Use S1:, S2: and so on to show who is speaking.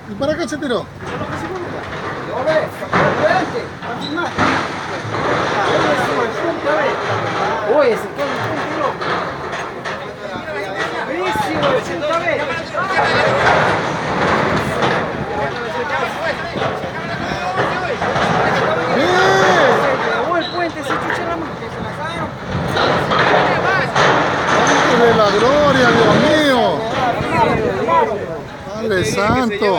S1: ¿Y para qué se tiró?
S2: Uy, ese qué loco. Buenísimo, el punta B. El puente, se chucha la mano.
S1: ¡De la gloria, Dios mío! ¡Padre Santo!